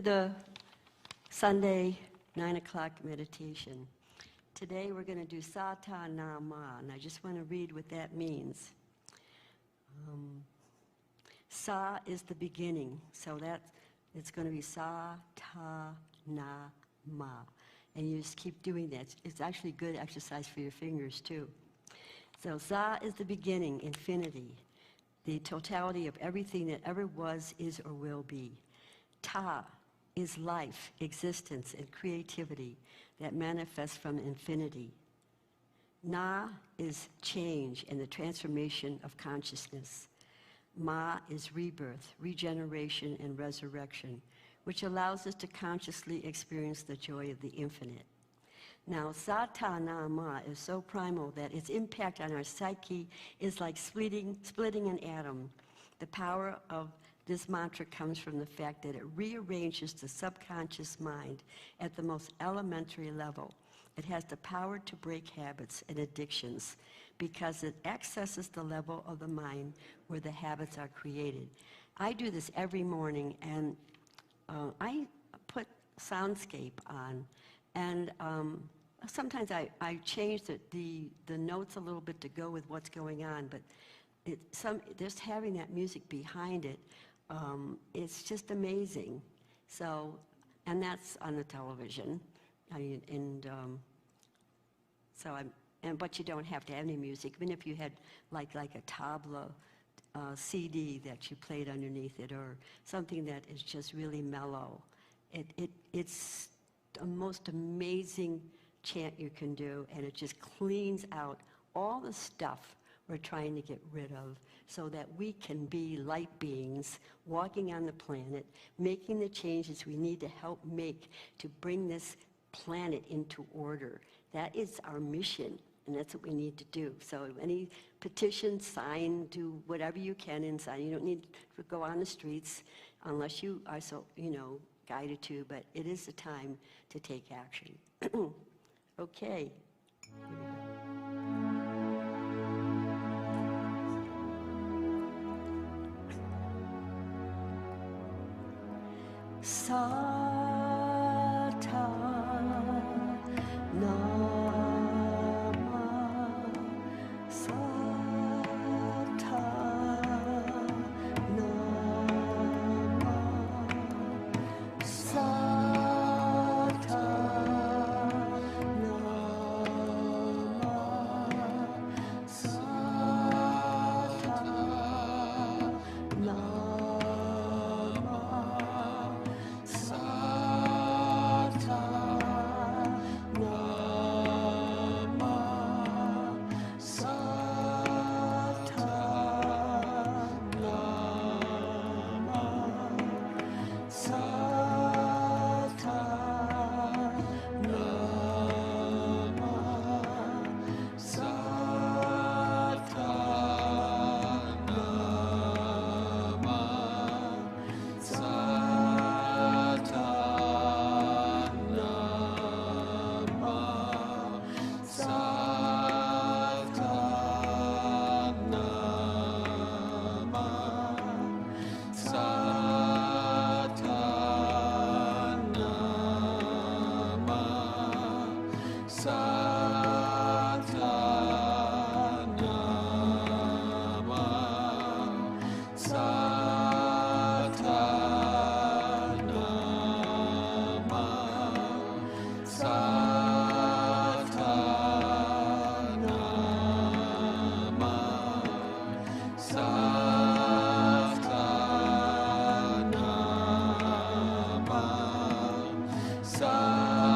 The Sunday 9 o'clock meditation. Today we're going to do Sata Na Ma, and I just want to read what that means. Sa is the beginning, so it's going to be Sa Ta Na Ma, and you just keep doing that. It's actually good exercise for your fingers too. So Sa is the beginning, infinity, the totality of everything that ever was, is, or will be. Ta is life, existence, and creativity that manifests from infinity. Na is change and the transformation of consciousness. Ma is rebirth, regeneration, and resurrection, which allows us to consciously experience the joy of the infinite. Now, Sata Na Ma is so primal that its impact on our psyche is like splitting an atom. The power of this mantra comes from the fact that it rearranges the subconscious mind at the most elementary level. It has the power to break habits and addictions because it accesses the level of the mind where the habits are created. I do this every morning, and I put soundscape on, and sometimes I change the notes a little bit to go with what's going on, but just having that music behind it, it's just amazing. So, and that's on the television. But you don't have to have any music. Even if you had like a tabla CD that you played underneath it, or something that is just really mellow. It's the most amazing chant you can do, and it just cleans out all the stuff we're trying to get rid of, so that we can be light beings walking on the planet, making the changes we need to help make to bring this planet into order. That is our mission, and that's what we need to do. So any petition, sign, do whatever you can inside. You don't need to go on the streets unless you are so, guided to, but it is the time to take action. Okay. Sata Nama Sata Nama Sata Nama Sata Nama Sata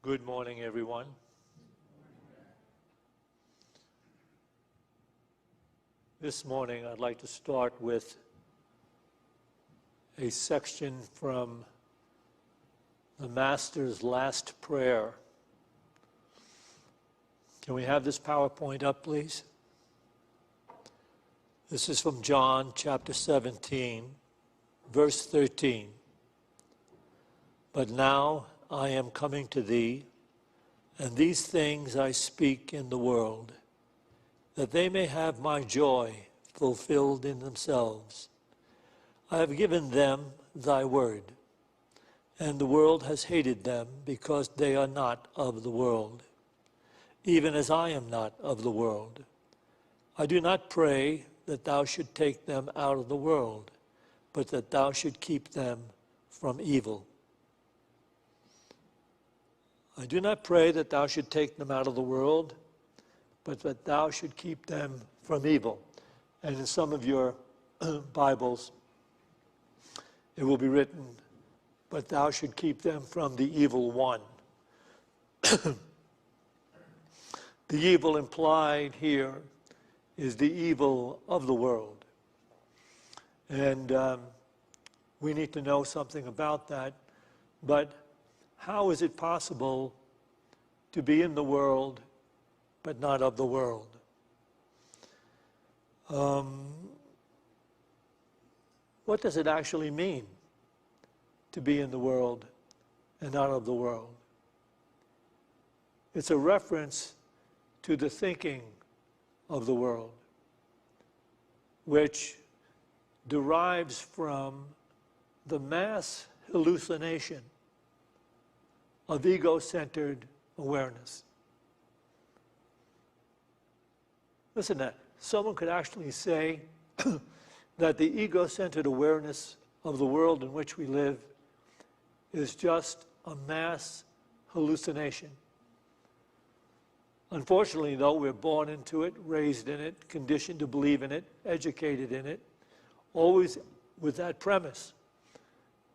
Good morning, everyone. This morning, I'd like to start with a section from the Master's last prayer. Can we have this PowerPoint up, please? This is from John chapter 17, verse 13. But now I am coming to thee, and these things I speak in the world, that they may have my joy fulfilled in themselves. I have given them thy word, and the world has hated them because they are not of the world, even as I am not of the world. I do not pray that thou should take them out of the world, but that thou should keep them from evil. I do not pray that thou should take them out of the world, but that thou should keep them from evil. And in some of your Bibles, it will be written, but thou should keep them from the evil one. The evil implied here is the evil of the world. And we need to know something about that. But how is it possible to be in the world but not of the world? What does it actually mean to be in the world and not of the world? It's a reference to the thinking of the world, which derives from the mass hallucination of ego-centered awareness. Listen to that. Someone could actually say that the ego-centered awareness of the world in which we live is just a mass hallucination. Unfortunately, though, we're born into it, raised in it, conditioned to believe in it, educated in it, always with that premise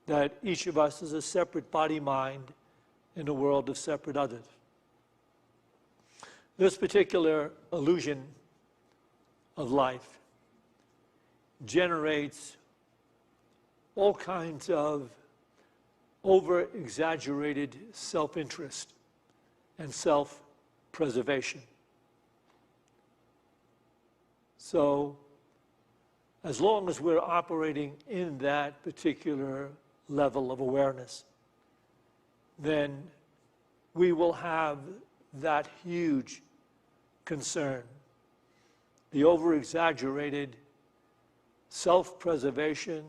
that each of us is a separate body-mind in a world of separate others. This particular illusion of life generates all kinds of over-exaggerated self-interest and self-preservation. So, as long as we're operating in that particular level of awareness, then we will have that huge concern, the over-exaggerated self-preservation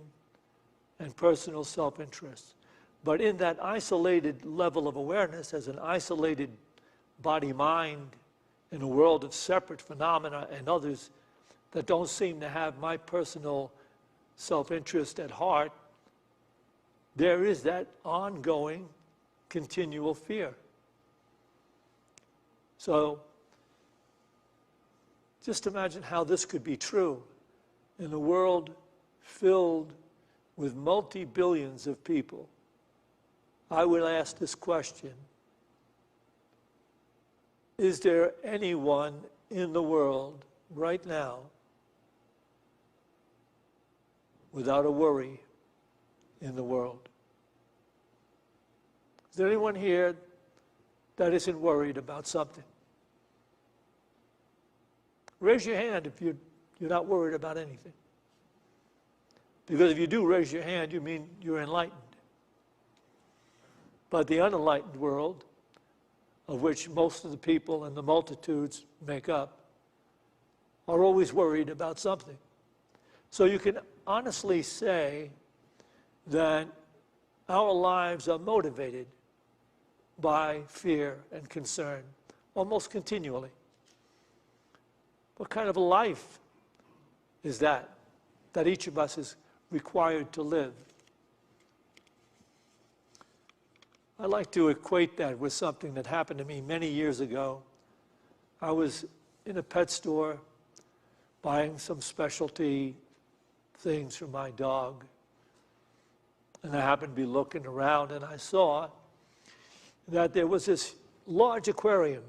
and personal self-interest. But in that isolated level of awareness, as an isolated body-mind in a world of separate phenomena and others that don't seem to have my personal self-interest at heart, there is that ongoing, continual fear. So, just imagine how this could be true in a world filled with multi-billions of people. I would ask this question: is there anyone in the world right now without a worry in the world? Is there anyone here that isn't worried about something? Raise your hand if you're not worried about anything. Because if you do raise your hand, you mean you're enlightened. But the unenlightened world, of which most of the people and the multitudes make up, are always worried about something. So you can honestly say that our lives are motivated by fear and concern almost continually. What kind of a life is that each of us is required to live? I like to equate that with something that happened to me many years ago. I was in a pet store buying some specialty things for my dog. And I happened to be looking around, and I saw that there was this large aquarium,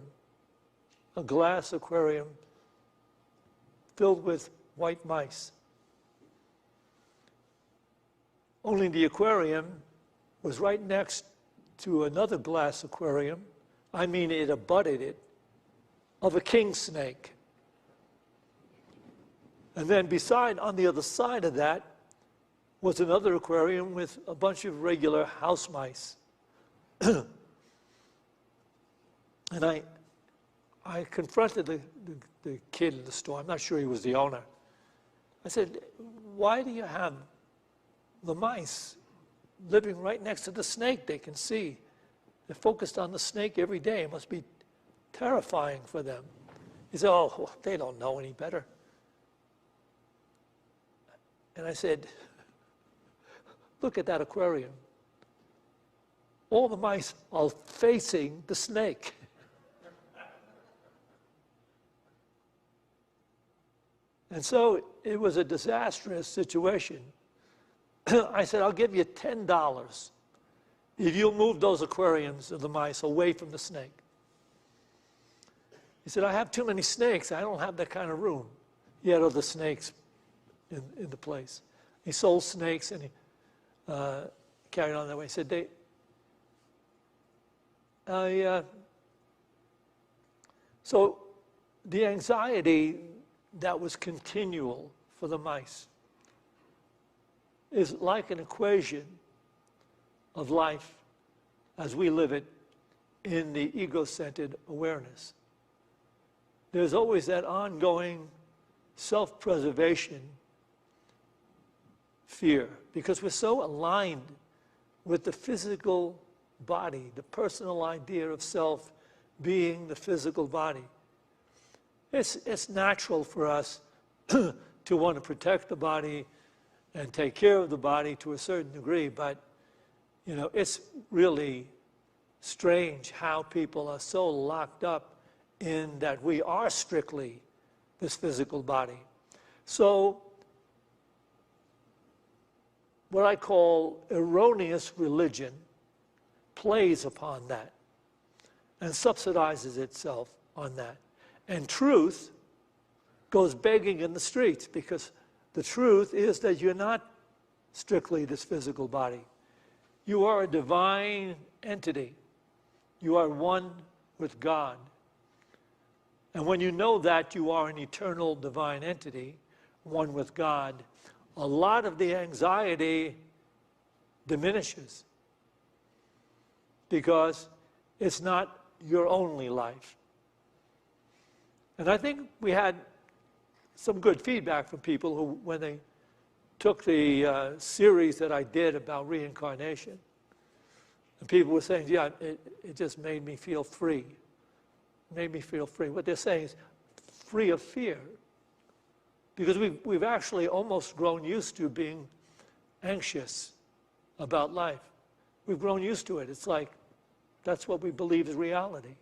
a glass aquarium filled with white mice. Only the aquarium was right next to another glass aquarium. I mean, it abutted it, of a king snake. And then on the other side of that, was another aquarium with a bunch of regular house mice. And I confronted the kid in the store. I'm not sure he was the owner. I said, why do you have the mice living right next to the snake they can see? They're focused on the snake every day. It must be terrifying for them. He said, oh, they don't know any better. And I said, look at that aquarium. All the mice are facing the snake. And so it was a disastrous situation. I said, I'll give you $10 if you'll move those aquariums of the mice away from the snake. He said, I have too many snakes. I don't have that kind of room. He had other snakes in the place. He sold snakes, and he carried on that way. He said, so the anxiety that was continual for the mice is like an equation of life as we live it in the ego-centered awareness. There's always that ongoing self-preservation fear, because we're so aligned with the physical body, the personal idea of self being the physical body. It's natural for us to want to protect the body and take care of the body to a certain degree, but you know, it's really strange how people are so locked up in that we are strictly this physical body. So what I call erroneous religion plays upon that and subsidizes itself on that. And truth goes begging in the streets, because the truth is that you're not strictly this physical body. You are a divine entity. You are one with God. And when you know that you are an eternal divine entity, one with God, a lot of the anxiety diminishes, because it's not your only life. And I think we had some good feedback from people who, when they took the series that I did about reincarnation, and people were saying, yeah, it just made me feel free. Made me feel free. What they're saying is free of fear. Because we've actually almost grown used to being anxious about life. We've grown used to it. It's like that's what we believe is reality.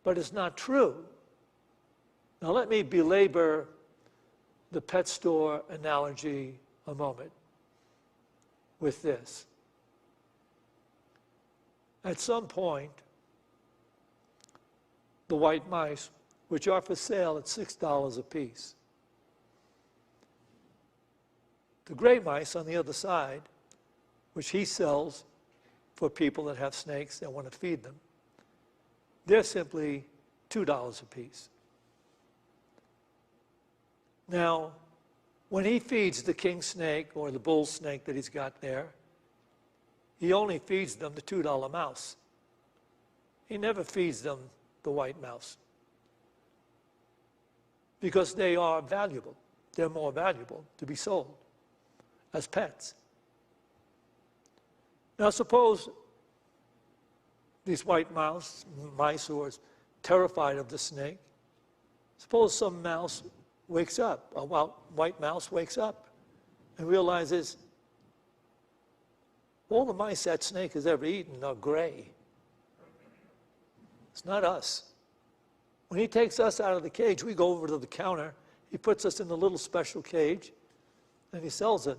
But it's not true. Now let me belabor the pet store analogy a moment with this. At some point, the white mice, which are for sale at $6 a piece. The gray mice on the other side, which he sells for people that have snakes that want to feed them, they're simply $2 a piece. Now, when he feeds the king snake or the bull snake that he's got there, he only feeds them the $2 mouse. He never feeds them the white mouse, because they are valuable. They're more valuable to be sold as pets. Now suppose these white mice who are terrified of the snake, suppose some mouse wakes up, a white mouse wakes up and realizes all the mice that snake has ever eaten are gray. It's not us. When he takes us out of the cage, we go over to the counter. He puts us in a little special cage, and he sells it.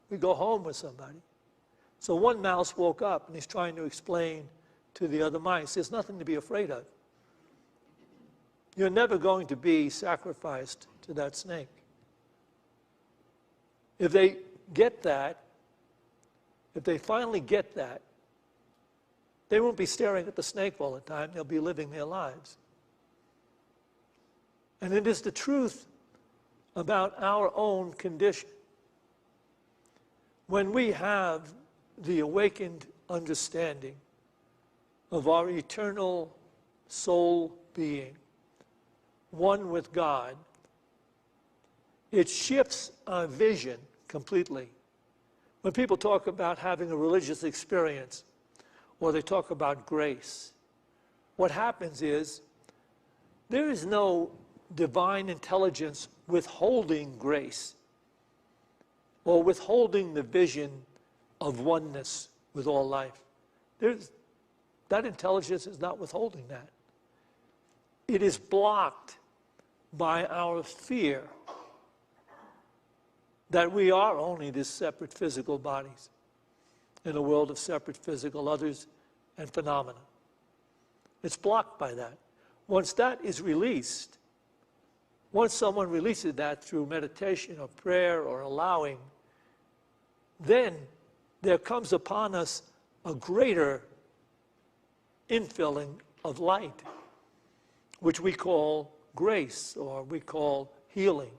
We go home with somebody. So one mouse woke up and he's trying to explain to the other mice, there's nothing to be afraid of. You're never going to be sacrificed to that snake. If they get that, if they finally get that, they won't be staring at the snake all the time. They'll be living their lives. And it is the truth about our own condition. When we have the awakened understanding of our eternal soul being, one with God, it shifts our vision completely. When people talk about having a religious experience, or they talk about grace, what happens is there is no divine intelligence withholding grace or withholding the vision of oneness with all life. That intelligence is not withholding that. It is blocked by our fear that we are only these separate physical bodies in a world of separate physical others and phenomena. It's blocked by that. Once that is released, once someone releases that through meditation or prayer or allowing, then there comes upon us a greater infilling of light, which we call grace or we call healing.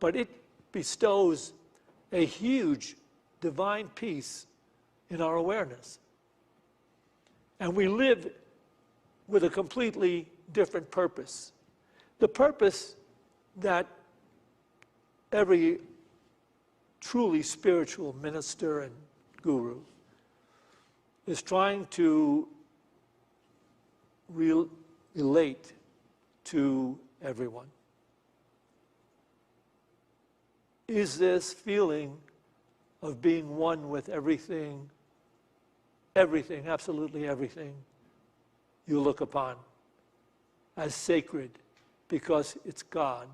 But it bestows a huge divine peace in our awareness. And we live with a completely different purpose. The purpose that every truly spiritual minister and guru is trying to relate to everyone is this feeling of being one with everything, absolutely everything you look upon as sacred because it's God.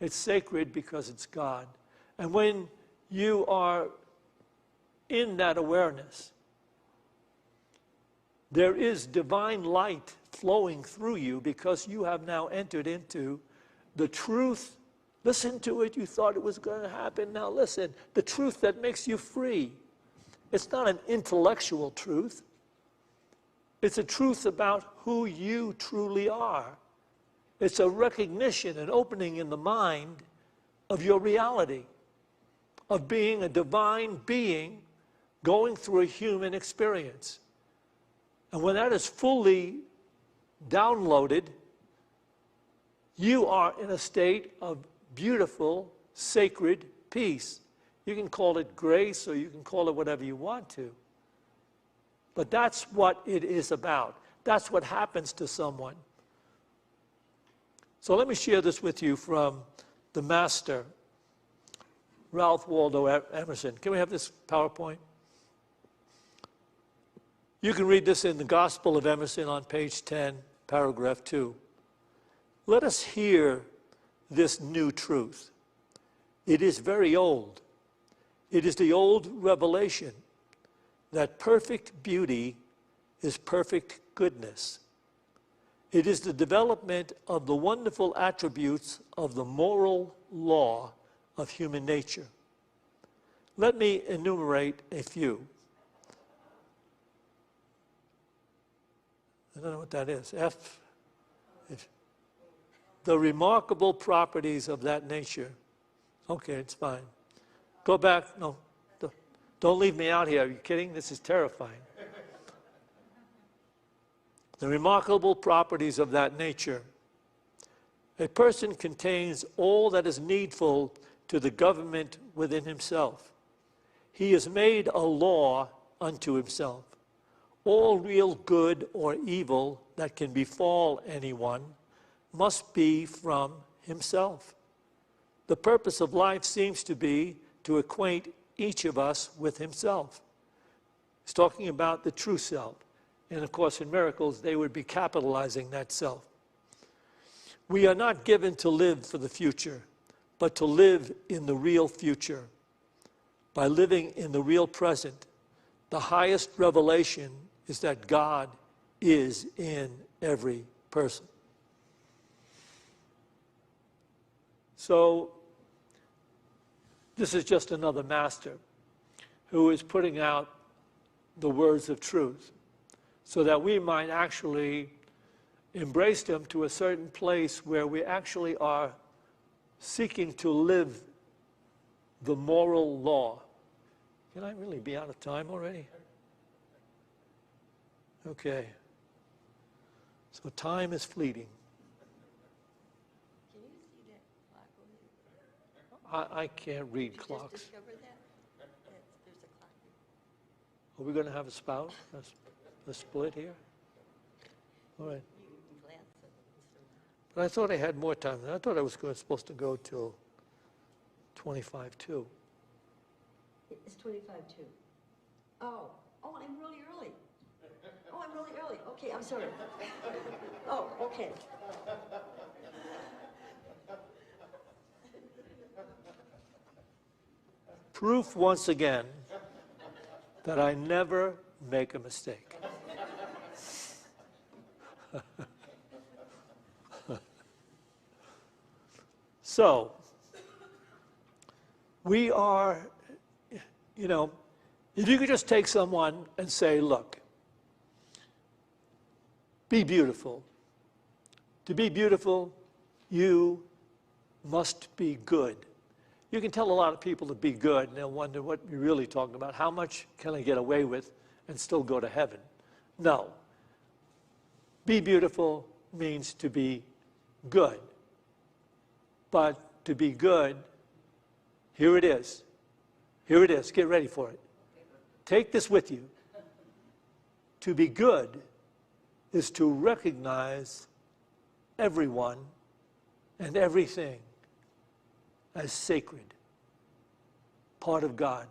It's sacred because it's God. And when you are in that awareness, there is divine light flowing through you because you have now entered into the truth. Listen to it. You thought it was going to happen. Now listen. The truth that makes you free. It's not an intellectual truth. It's a truth about who you truly are. It's a recognition, an opening in the mind of your reality, of being a divine being going through a human experience. And when that is fully downloaded, you are in a state of beautiful, sacred peace. You can call it grace or you can call it whatever you want to. But that's what it is about. That's what happens to someone. So let me share this with you from the master, Ralph Waldo Emerson. Can we have this PowerPoint? You can read this in the Gospel of Emerson on page 10, paragraph 2. Let us hear this new truth. It is very old. It is the old revelation that perfect beauty is perfect goodness. It is the development of the wonderful attributes of the moral law of human nature. Let me enumerate a few. I don't know what that is. The remarkable properties of that nature. Okay, it's fine. Go back. No, don't leave me out here. Are you kidding? This is terrifying. The remarkable properties of that nature. A person contains all that is needful to the government within himself. He is made a law unto himself. All real good or evil that can befall anyone must be from himself. The purpose of life seems to be to acquaint each of us with himself. He's talking about the true self. And of course, in miracles, they would be capitalizing that self. We are not given to live for the future, but to live in the real future. by living in the real present, the highest revelation is that God is in every person. So, this is just another master who is putting out the words of truth so that we might actually embrace them to a certain place where we actually are seeking to live the moral law. Can I really be out of time already? Okay. So time is fleeting. Can you see that clock over there? I can't read Did you clocks. just discover that? There's a clock there. Are we going to have a spout? A split here? All right. You can glance at it. But I thought I had more time. I thought I was supposed to go till 25:2. It's 25 too. Oh, I'm really early. Oh, I'm really early. Okay, I'm sorry. Oh, okay. Proof once again that I never make a mistake. So, we are, if you could just take someone and say, look, be beautiful. To be beautiful, you must be good. You can tell a lot of people to be good, and they'll wonder what you're really talking about. How much can I get away with and still go to heaven? No. Be beautiful means to be good. But to be good, here it is. Here it is. Get ready for it. Take this with you. To be good is to recognize everyone and everything as sacred, part of God.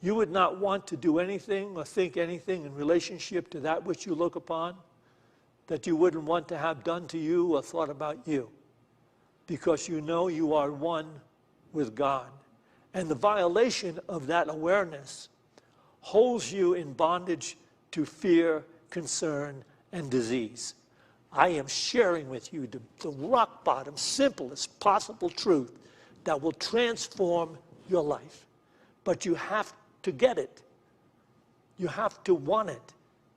You would not want to do anything or think anything in relationship to that which you look upon that you wouldn't want to have done to you or thought about you, because you know you are one with God. And the violation of that awareness holds you in bondage to fear, concern, and disease. I am sharing with you the rock bottom, simplest possible truth that will transform your life. But you have to get it. You have to want it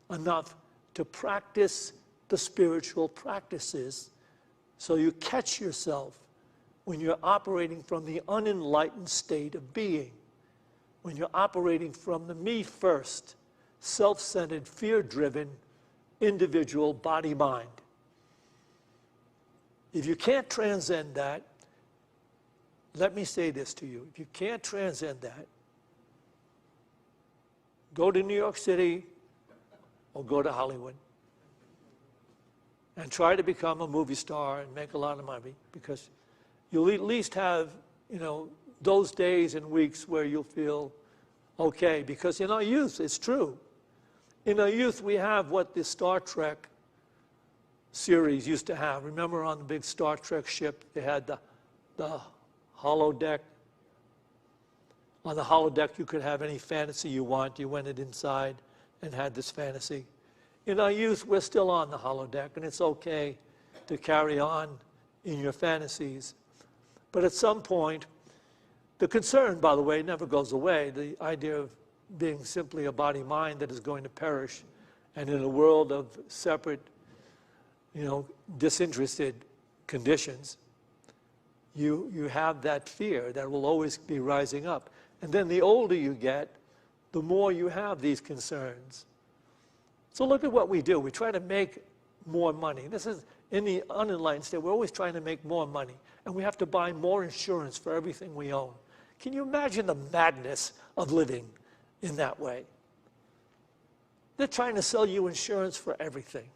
enough to practice the spiritual practices so you catch yourself when you're operating from the unenlightened state of being, when you're operating from the me first, self-centered, fear-driven, individual body-mind. If you can't transcend that, let me say this to you. If you can't transcend that, go to New York City or go to Hollywood and try to become a movie star and make a lot of money, because you'll at least have, those days and weeks where you'll feel okay. Because in our youth, it's true. In our youth, we have what the Star Trek series used to have. Remember on the big Star Trek ship, they had the holodeck. On the holodeck, you could have any fantasy you want. You went inside and had this fantasy. In our youth, we're still on the holodeck, and it's okay to carry on in your fantasies. But at some point, the concern, by the way, never goes away. The idea of being simply a body-mind that is going to perish, and in a world of separate, disinterested conditions, you have that fear that will always be rising up. And then the older you get, the more you have these concerns. So look at what we do. We try to make more money. This is in the unenlightened state. We're always trying to make more money. And we have to buy more insurance for everything we own. Can you imagine the madness of living in that way? They're trying to sell you insurance for everything.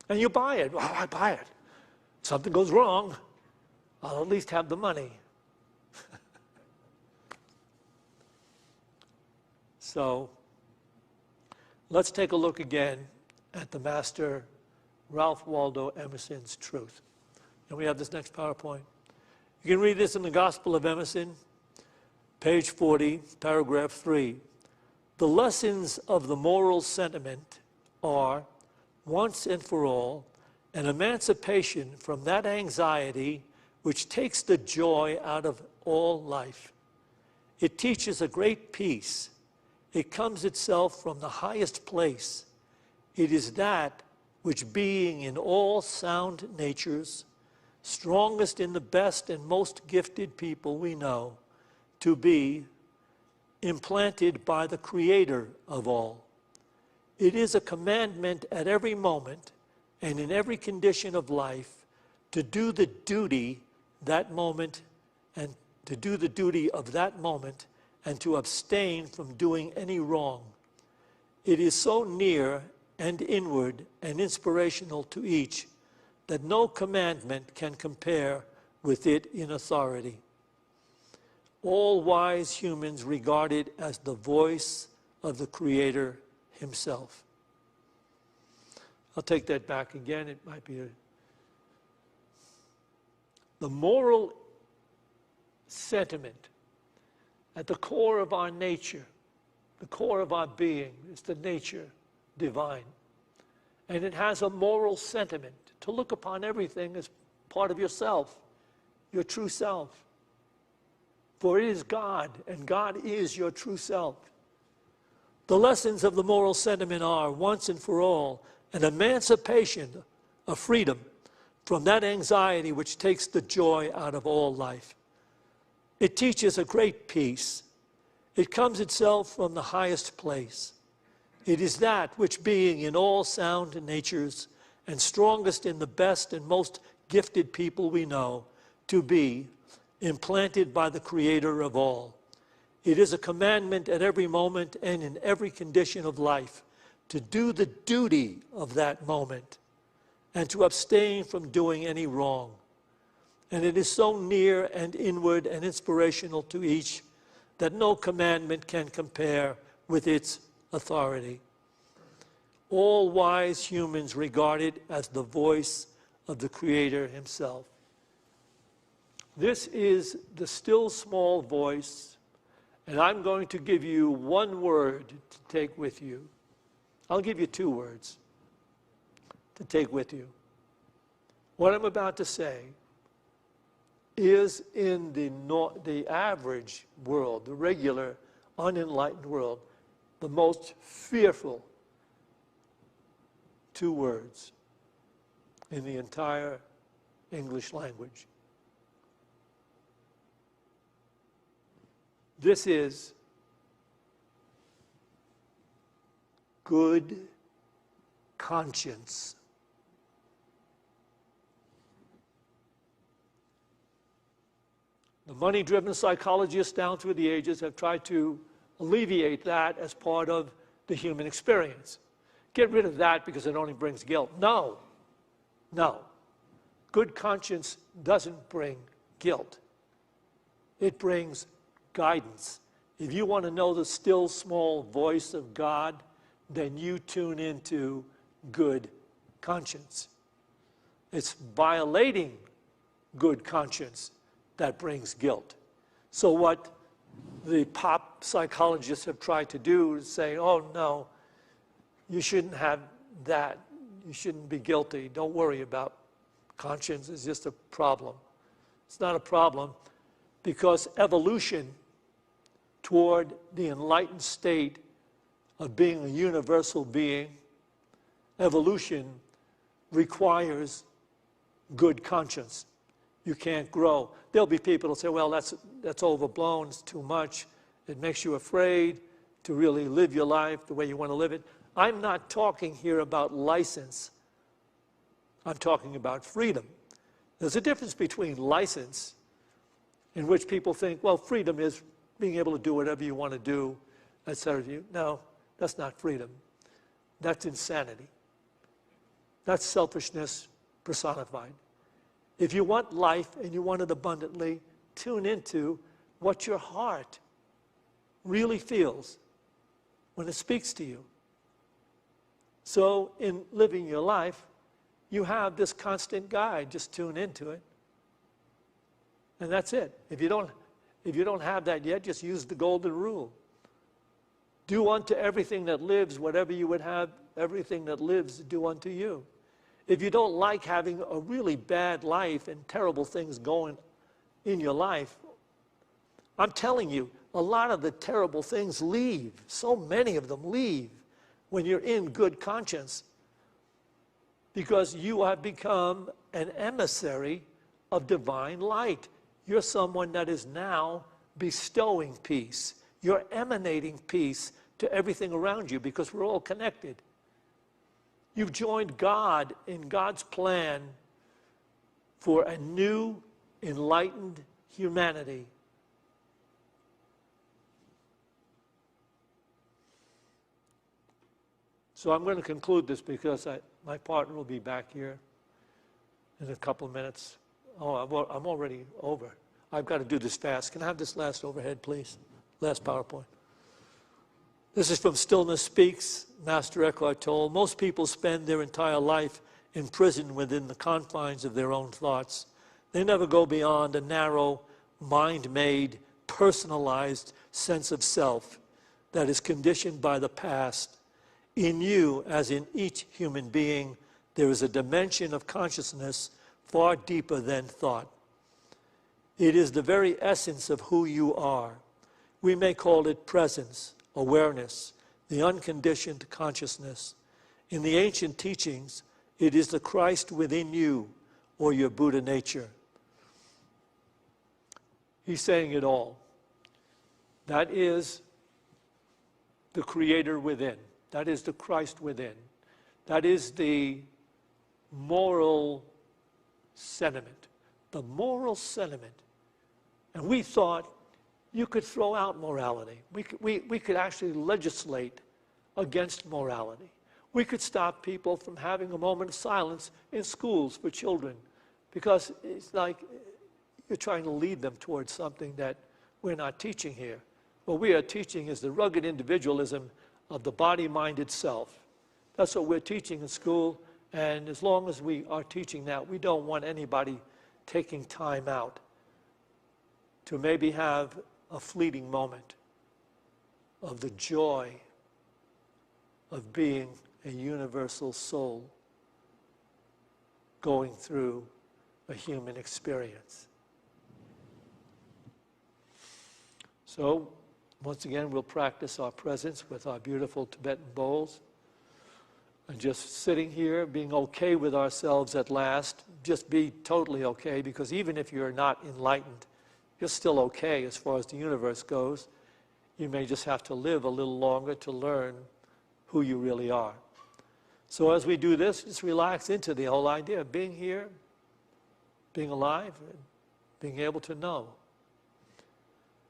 And you buy it. Well, I buy it. Something goes wrong, I'll at least have the money. So, let's take a look again at the Master Ralph Waldo Emerson's truth. And we have this next PowerPoint. You can read this in the Gospel of Emerson, page 40, paragraph 3. The lessons of the moral sentiment are, once and for all, an emancipation from that anxiety which takes the joy out of all life. It teaches a great peace. It comes itself from the highest place. It is that which, being in all sound natures, strongest in the best and most gifted people we know, to be implanted by the Creator of all. It is a commandment at every moment and in every condition of life to do the duty that moment and to do the duty of that moment and to abstain from doing any wrong. It is so near and inward and inspirational to each that no commandment can compare with it in authority. All wise humans regard it as the voice of the Creator himself. I'll take that back again. It might be the moral sentiment at the core of our nature, the core of our being, is the nature divine. And it has a moral sentiment to look upon everything as part of yourself, your true self. For it is God, and God is your true self. The lessons of the moral sentiment are, once and for all, an emancipation, a freedom from that anxiety which takes the joy out of all life. It teaches a great peace. It comes itself from the highest place. It is that which, being in all sound natures and strongest in the best and most gifted people we know, to be implanted by the Creator of all. It is a commandment at every moment and in every condition of life to do the duty of that moment and to abstain from doing any wrong. And it is so near and inward and inspirational to each that no commandment can compare with its authority. All wise humans regard it as the voice of the Creator himself. This is the still small voice, and I'm going to give you one word to take with you. I'll give you two words to take with you. What I'm about to say is in the average world, the regular, unenlightened world, the most fearful two words in the entire English language. This is good conscience. The money-driven psychologists down through the ages have tried to alleviate that as part of the human experience. Get rid of that because it only brings guilt. No. No. Good conscience doesn't bring guilt. It brings guidance. If you want to know the still small voice of God, then you tune into good conscience. It's violating good conscience that brings guilt. So what the pop psychologists have tried to do is say, oh no, you shouldn't have that. You shouldn't be guilty. Don't worry about conscience. It's just a problem. It's not a problem because evolution toward the enlightened state of being a universal being, evolution requires good conscience. You can't grow. There'll be people who say, well, that's overblown, it's too much, it makes you afraid to really live your life the way you want to live it. I'm not talking here about license. I'm talking about freedom. There's a difference between license, in which people think, well, freedom is being able to do whatever you want to do, etc. No, that's not freedom. That's insanity. That's selfishness personified. If you want life and you want it abundantly, tune into what your heart really feels when it speaks to you. So in living your life, you have this constant guide. Just tune into it. And that's it. If you don't have that yet, just use the golden rule. Do unto everything that lives whatever you would have everything that lives do unto you. If you don't like having a really bad life and terrible things going in your life, I'm telling you, a lot of the terrible things leave. So many of them leave when you're in good conscience, because you have become an emissary of divine light. You're someone that is now bestowing peace. You're emanating peace to everything around you, because we're all connected. You've joined God in God's plan for a new, enlightened humanity. So I'm going to conclude this, because my partner will be back here in a couple of minutes. Oh, I'm already over. I've got to do this fast. Can I have this last overhead, please? Last PowerPoint. This is from Stillness Speaks. Master Eckhart told, most people spend their entire life imprisoned within the confines of their own thoughts. They never go beyond a narrow, mind-made, personalized sense of self that is conditioned by the past. In you, as in each human being, there is a dimension of consciousness far deeper than thought. It is the very essence of who you are. We may call it presence, awareness, the unconditioned consciousness. In the ancient teachings, it is the Christ within you, or your Buddha nature. He's saying it all. That is the Creator within. That is the Christ within. That is the moral sentiment. The moral sentiment. And we thought you could throw out morality. We could actually legislate against morality. We could stop people from having a moment of silence in schools for children, because it's like you're trying to lead them towards something that we're not teaching here. What we are teaching is the rugged individualism of the body-mind itself. That's what we're teaching in school, and as long as we are teaching that, we don't want anybody taking time out to maybe have a fleeting moment of the joy of being a universal soul going through a human experience. So, once again, we'll practice our presence with our beautiful Tibetan bowls. And just sitting here, being okay with ourselves at last. Just be totally okay, because even if you're not enlightened, you're still okay as far as the universe goes. You may just have to live a little longer to learn who you really are. So as we do this, just relax into the whole idea of being here, being alive, and being able to know.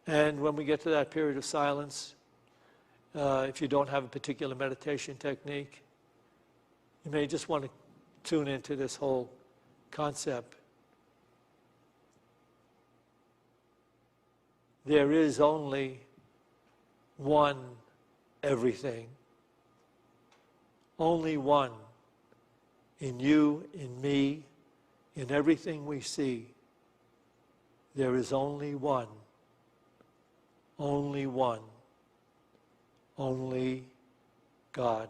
And when we get to that period of silence, if you don't have a particular meditation technique, you may just want to tune into this whole concept. There is only one everything. Only one. In you, in me, in everything we see. There is only one. Only one. Only God.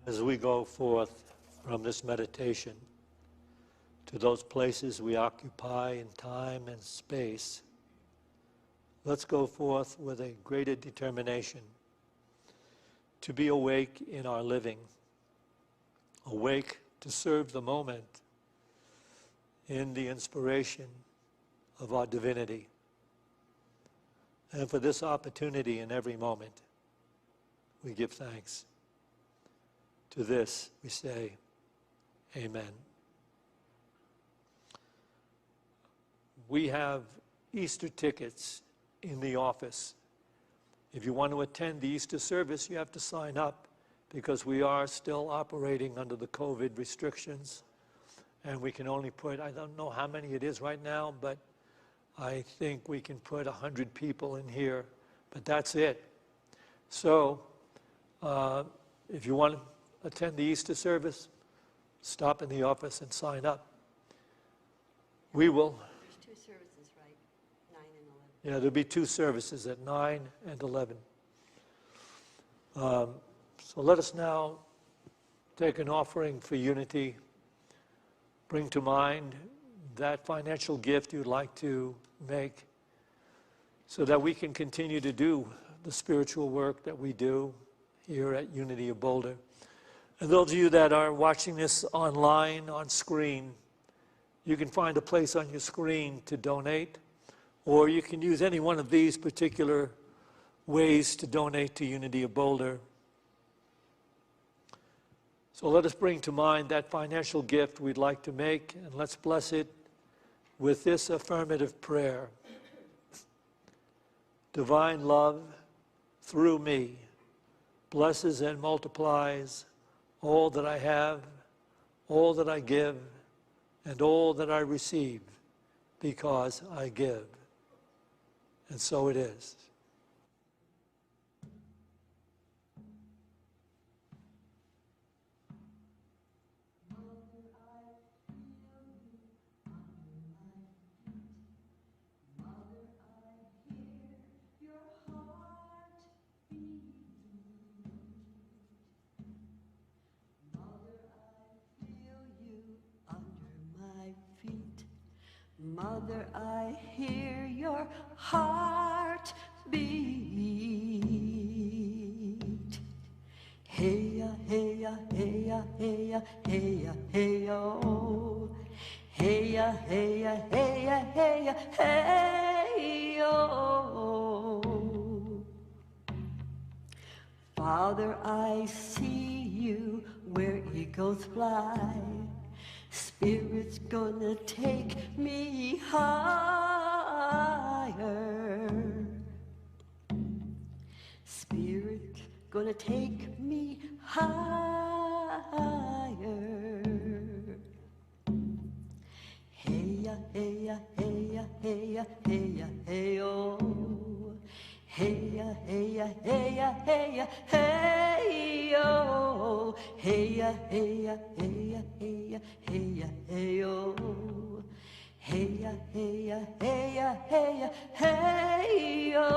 As we go forth from this meditation to those places we occupy in time and space, let's go forth with a greater determination to be awake in our living, awake to serve the moment in the inspiration of our divinity. And for this opportunity in every moment, we give thanks. To this we say, Amen. We have Easter tickets in the office. If you want to attend the Easter service, you have to sign up because we are still operating under the COVID restrictions. And we can only put, I don't know how many it is right now, but I think we can put 100 people in here, but that's it. So, if you want to attend the Easter service, stop in the office and sign up. We will. There's 2 services, right? 9 and 11. Yeah, there'll be 2 services at 9 and 11. So let us now take an offering for unity. Bring to mind that financial gift you'd like to make so that we can continue to do the spiritual work that we do here at Unity of Boulder. And those of you that are watching this online, on screen, you can find a place on your screen to donate, or you can use any one of these particular ways to donate to Unity of Boulder. So let us bring to mind that financial gift we'd like to make, and let's bless it with this affirmative prayer. Divine love, through me, blesses and multiplies all that I have, all that I give, and all that I receive, because I give. And so it is. Mother, I hear your heart beat. Hey-ya, hey-ya, hey-ya, hey-ya, hey-ya, hey-yo. Hey-ya, hey-ya, hey-ya, hey-ya, hey-yo. Father, I see you where eagles fly. Spirit's gonna take me higher. Spirit gonna take me higher. Hey-ya, hey-ya, hey-ya, hey-ya, hey-ya, hey-oh. Hey-ya, hey-ya, hey-ya, hey-ya, hey-yo. Hey-ya, hey-ya, hey-ya, hey-ya, hey-ya, hey-yo. Hey-ya, hey-ya, hey-ya, hey-ya, hey-yo.